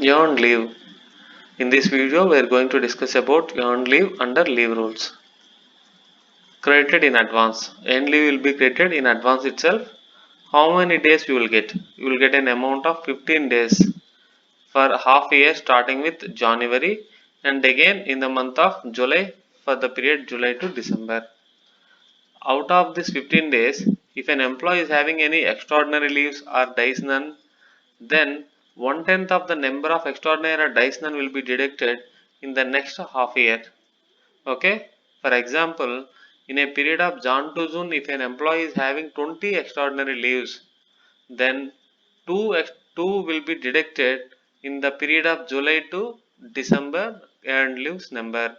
Earned leave. In this video, we are going to discuss about earned leave under leave rules. Credited in advance. Earned leave will be credited in advance itself. How many days you will get? You will get an amount of 15 days for half a year starting with January and again in the month of July for the period July to December. Out of this 15 days, if an employee is having any extraordinary leaves or dies none, then 1/10 of the number of extraordinary or dice none will be deducted in the next half year. Okay, for example, in a period of Jan to June, if an employee is having 20 extraordinary leaves, then 2 will be deducted in the period of July to December earned leaves number,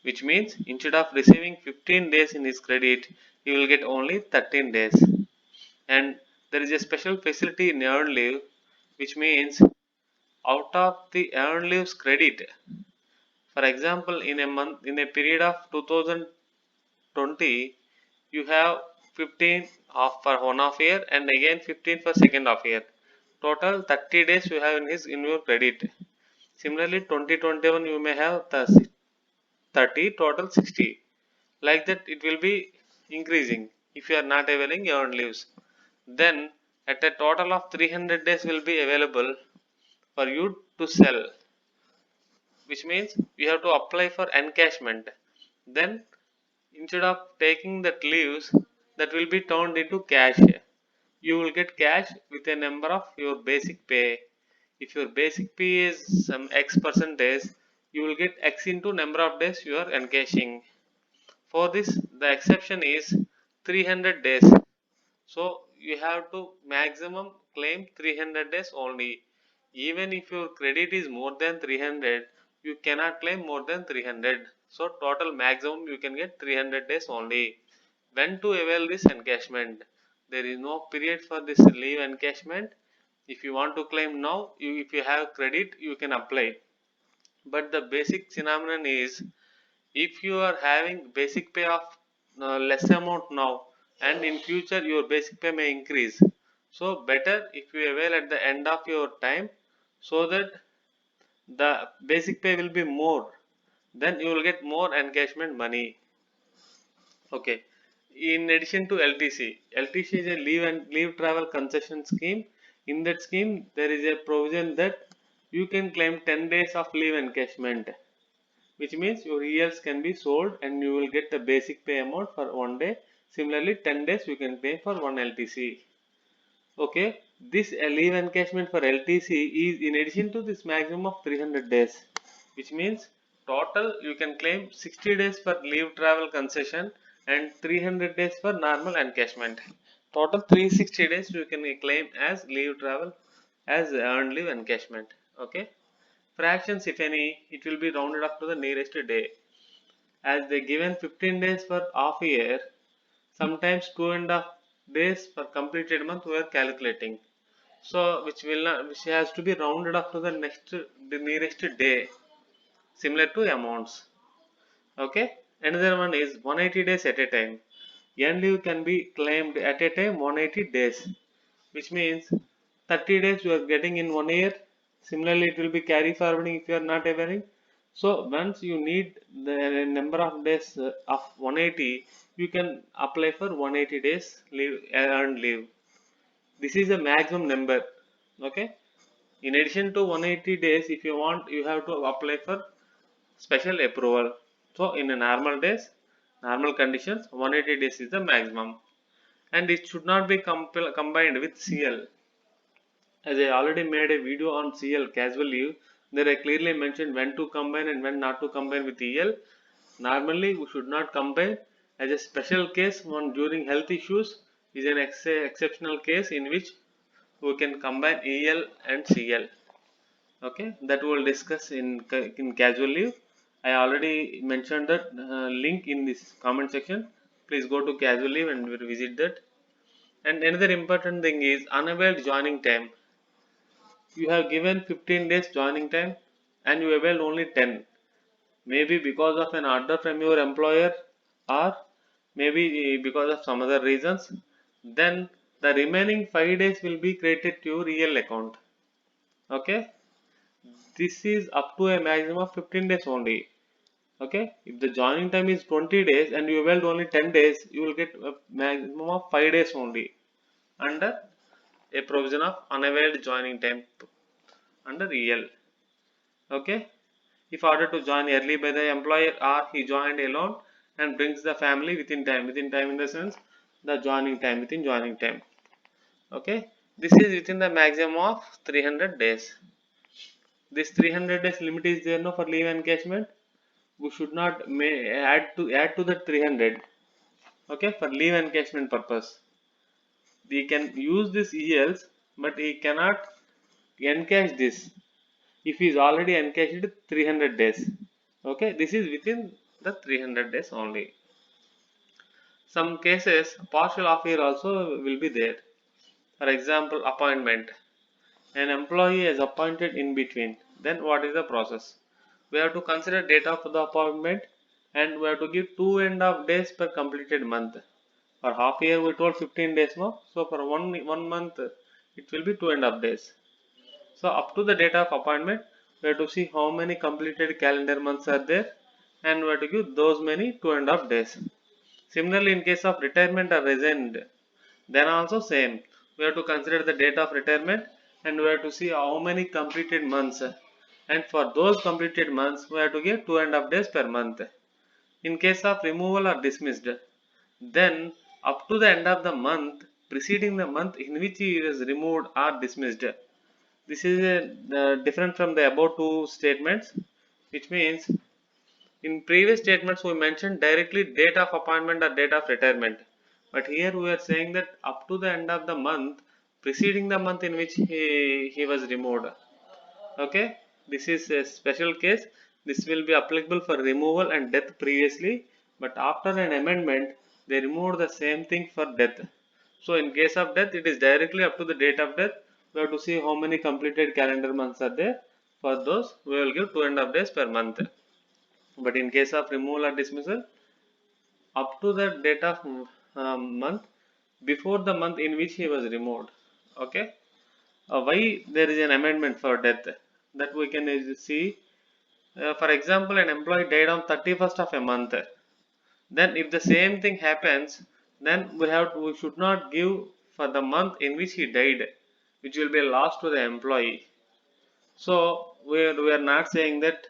which means instead of receiving 15 days in his credit, he will get only 13 days. And there is a special facility in earned leave, which means out of the earned leaves credit, for example, in a month, in a period of 2020, you have 15 off for one half year and again 15 for second half year. Total 30 days you have in your credit. Similarly, 2021 you may have 30, total 60. Like that it will be increasing if you are not availing earned leaves. Then at a total of 300 days will be available for you to sell, which means you have to apply for encashment. Then instead of taking that leaves, that will be turned into cash. You will get cash with a number of your basic pay. If your basic pay is some x percentage, you will get x into number of days you are encashing. For this, the exception is 300 days. So you have to maximum claim 300 days only. Even if your credit is more than 300, you cannot claim more than 300. So total maximum you can get 300 days only. When to avail this encashment? There is no period for this leave encashment. If you want to claim now, if you have credit, you can apply. But the basic phenomenon is, if you are having basic pay of less amount now and in future your basic pay may increase, so better if you avail at the end of your time, so that the basic pay will be more, then you will get more encashment money. Okay, in addition to LTC is a leave and leave travel concession scheme. In that scheme there is a provision that you can claim 10 days of leave encashment, which means your ELs can be sold and you will get the basic pay amount for one day. Similarly, 10 days you can pay for one LTC. Okay, this leave encashment for LTC is in addition to this maximum of 300 days, which means total you can claim 60 days for leave travel concession and 300 days for normal encashment. Total 360 days you can claim as leave travel as earned leave encashment. Okay. Fractions, if any, it will be rounded up to the nearest day. As they given 15 days for half a year, sometimes 2.5 days for completed month we are calculating. So which has to be rounded up to the nearest day, similar to amounts. Okay. Another one is 180 days at a time. Earned leave can be claimed at a time 180 days, which means 30 days you are getting in 1 year. Similarly, it will be carry forwarding if you are not availing. So once you need the number of days of 180, you can apply for 180 days leave, earned leave. This is the maximum number. Okay. In addition to 180 days, if you want, you have to apply for special approval. So in a normal days, normal conditions, 180 days is the maximum, and it should not be combined with CL. As I already made a video on CL casual leave, there I clearly mentioned when to combine and when not to combine with EL. Normally we should not combine. As a special case, one during health issues is an exceptional case in which we can combine EL and CL. Okay, that we will discuss in casual leave. I already mentioned that link in this comment section. Please go to casual leave and we'll visit that. And another important thing is unavailed joining time. You have given 15 days joining time and you availed only 10, maybe because of an order from your employer or maybe because of some other reasons, then the remaining 5 days will be credited to your real account. Okay, This is up to a maximum of 15 days only. Okay, if the joining time is 20 days and you weld only 10 days, you will get a maximum of 5 days only under a provision of unavailed joining time under EL. Okay, if ordered to join early by the employer or he joined alone and brings the family within time in the sense the joining time, within joining time. Okay, this is within the maximum of 300 days. This 300 days limit is there no for leave encashment. We should not add to the 300. Okay, for leave encashment purpose we can use this ELs, but he cannot encash this if he is already encashed 300 days. Okay, this is within the 300 days only. Some cases partial off year also will be there. For example, appointment. An employee is appointed in between. Then what is the process? We have to consider date of the appointment and we have to give 2.5 days per completed month. For half year we told 15 days no. So for one month it will be 2.5 days. So up to the date of appointment we have to see how many completed calendar months are there and we have to give those many 2.5 days. Similarly, in case of retirement or resigned, then also same. We have to consider the date of retirement and we have to see how many completed months. And for those completed months, we have to give 2.5 days per month. In case of removal or dismissed, then up to the end of the month, preceding the month in which he is removed or dismissed. This is different from the above two statements, which means in previous statements we mentioned directly date of appointment or date of retirement. But here we are saying that up to the end of the month preceding the month in which he was removed. Okay, this is a special case. This will be applicable for removal and death previously, but after an amendment they removed the same thing for death. So in case of death it is directly up to the date of death. We have to see how many completed calendar months are there. For those we will give 2.5 days per month. But in case of removal or dismissal, up to the date of month before the month in which he was removed. Okay, why there is an amendment for death that we can see. For example, an employee died on 31st of a month. Then, if the same thing happens, then we should not give for the month in which he died, which will be a loss to the employee. So we are not saying that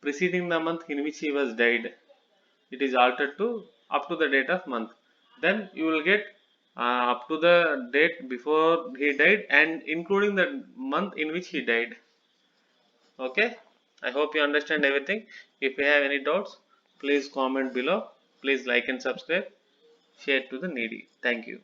preceding the month in which he was died, it is altered to up to the date of month. Then you will get up to the date before he died and including the month in which he died. Okay, I hope you understand everything. If you have any doubts, please comment below. Please like and subscribe, share to the needy. Thank you.